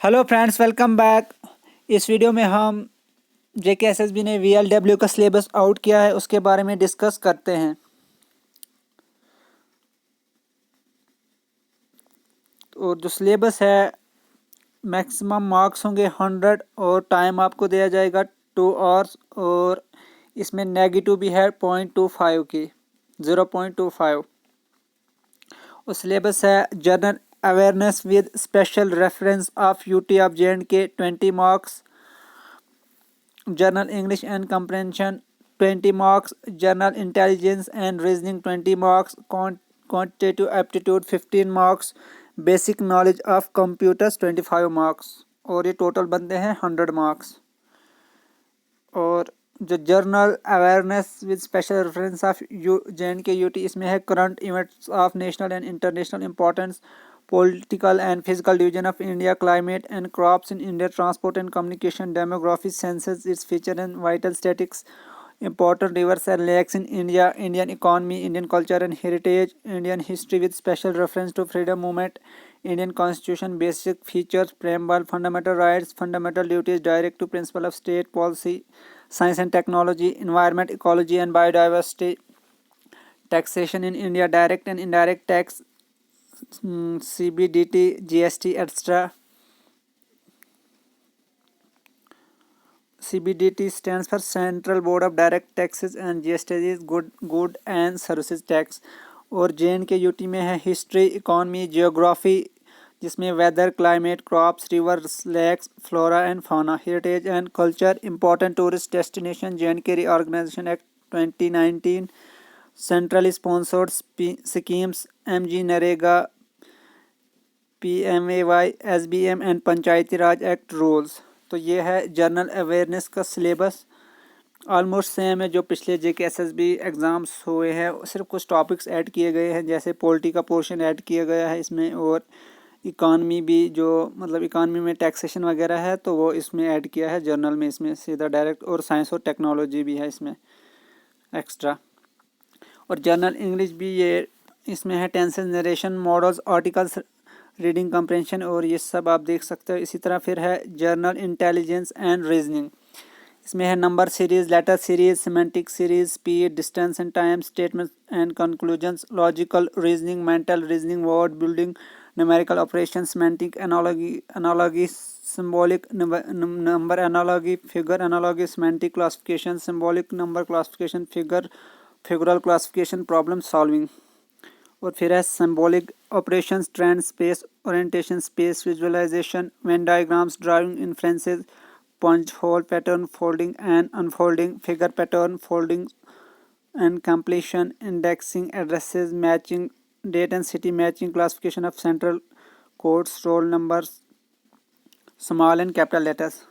Hello friends, welcome back. इस video में हम जेकेएसएसबी ने वीएलडब्ल्यू का सिलेबस आउट किया है उसके बारे में डिस्कस करते हैं। और जो सिलेबस है मैक्सिमम मार्क्स होंगे 100 और टाइम आपको दिया जाएगा 2 आवर्स। और इसमें नेगेटिव भी है 0.25 की 0.25। और सिलेबस है general awareness with special reference of UT of जे&के 20 marks, General English and Comprehension 20 marks, General Intelligence and Reasoning 20 marks, Quantitative Aptitude 15 marks, Basic Knowledge of Computers 25 marks। और ये टोटल बनते हैं 100 मार्क्स। और जो journal awareness with special reference of जे&के UT, इसमें है current events of national and international importance, political and physical division of India, climate and crops in India, transport and communication, demography, census, its feature and vital statistics, important rivers and lakes in India, Indian economy, Indian culture and heritage, Indian history with special reference to freedom movement, Indian constitution, basic features, preamble, fundamental rights, fundamental duties, direct to principle of state policy, science and technology, environment, ecology and biodiversity, taxation in India, direct and indirect tax, CBDT, GST, etc. CBDT stands for Central Board of Direct Taxes and GST is Good and Services Tax। और जे&के UT में है history, economy, geography, जिसमें weather, climate, crops, rivers, lakes, flora and fauna, heritage and culture, important tourist destination, J and K reorganisation act 2019, centrally sponsored schemes, MG NREGA, PMAY, SBM and Panchayati Raj act rules. तो ये है general awareness का syllabus. Almost same है जो पिछले JKSSB exams हुए हैं, सिर्फ कुछ टॉपिक्स ऐड किए गए हैं, जैसे पॉलिटी का पोर्शन ऐड किया गया है इसमें, और इकानमी भी, जो मतलब इकानमी में टैक्सेशन वगैरह है तो वो इसमें ऐड किया है जर्नल में, इसमें सीधा डायरेक्ट। और साइंस और टेक्नोलॉजी भी है इसमें एक्स्ट्रा। और जनरल इंग्लिश भी ये इसमें है, tenses, narration, modals, articles, reading comprehension, और ये सब आप देख सकते हो। इसी तरह फिर है जर्नल इंटेलिजेंस एंड रीजनिंग, इसमें है number series, letter series, semantic series, speed, distance and time, statement and conclusions, logical reasoning, mental reasoning, word building, numerical operation, semantic analogy, symbolic number analogy, figure analogy, semantic classification, symbolic number classification, figural classification, problem solving। और फिर है symbolic operations, trend, space orientation, space visualisation, Venn diagrams, driving influences, punch hole pattern, folding and unfolding, figure pattern, folding and completion, indexing, addresses, matching, date and city matching, classification of central codes, roll numbers, small and capital letters.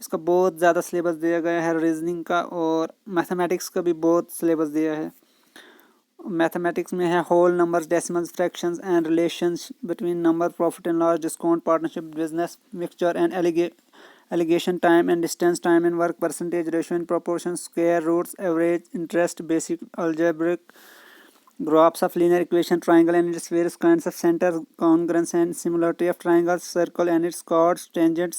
इसका बहुत ज़्यादा syllabus दिया गया है reasoning का। और mathematics का भी बहुत सिलेबस दिया है। मैथमेटिक्स में है whole numbers, decimals, fractions and relations between number, profit and loss, discount, partnership, business, mixture and alligation, time and distance, time and work, percentage, ratio and proportion, square roots, average, interest, basic algebraic, graphs of linear equation, triangle and its various kinds of center, congruence and similarity of triangles, circle and its chords, tangents,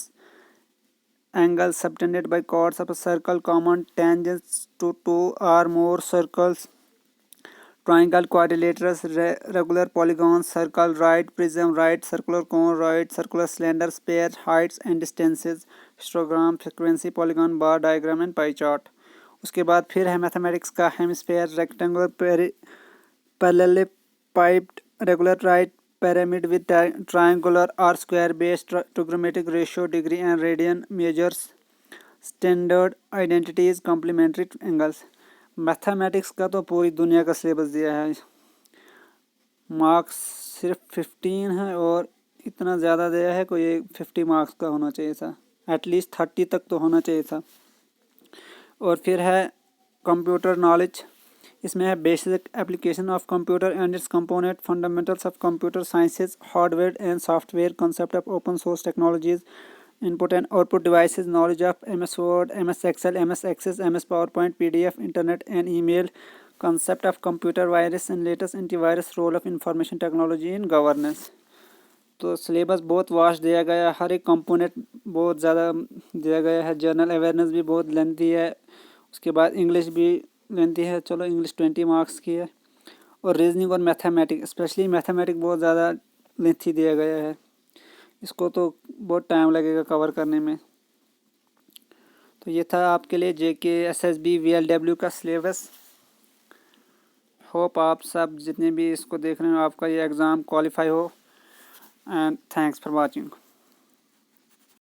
angles subtended by chords of a circle, common tangents to two or more circles, triangle, quadrilaterals, regular polygons, circle, right prism, right circular cone, right circular cylinder, pair, heights and distances, histogram, frequency, polygon, bar diagram and pie chart। उसके बाद फिर है mathematics का hemisphere, rectangular, parallelepiped, regular right pyramid with triangular or square based trigonometric ratio, degree and radian measures, standard identities, complementary angles। Mathematics का तो पूरी दुनिया का सिलेबस दिया है। मार्क्स सिर्फ 15 है और इतना ज़्यादा दिया है, कोई 50 मार्क्स का होना चाहिए था, एटलीस्ट 30 तक तो होना चाहिए था। और फिर है कंप्यूटर नॉलेज, इसमें है basic application of computer and its component, fundamentals of computer sciences, hardware and software, concept of open source technologies, input and output devices, knowledge of MS word, MS Excel, MS Access, MS PowerPoint, PDF, internet and email, concept of computer virus and latest antivirus, role of information technology in governance. तो syllabus बहुत vast दिया गया है, हर एक component बहुत ज़्यादा दिया गया है। जनरल अवेयरनेस भी बहुत लेंथी है, उसके बाद इंग्लिश भी लेंथी है, चलो इंग्लिश 20 मार्क्स की है। और रीजनिंग और मैथमेटिक्स, स्पेशली मैथमेटिक्स बहुत ज़्यादा लेंथी दिया गया है, इसको तो बहुत टाइम लगेगा कवर करने में। तो ये था आपके लिए जेके एसएसबी वीएलडब्ल्यू का सिलेबस। होप आप सब जितने भी इसको देख रहे हो आपका ये एग्ज़ाम क्वालिफाई हो, एंड थैंक्स फॉर वाचिंग।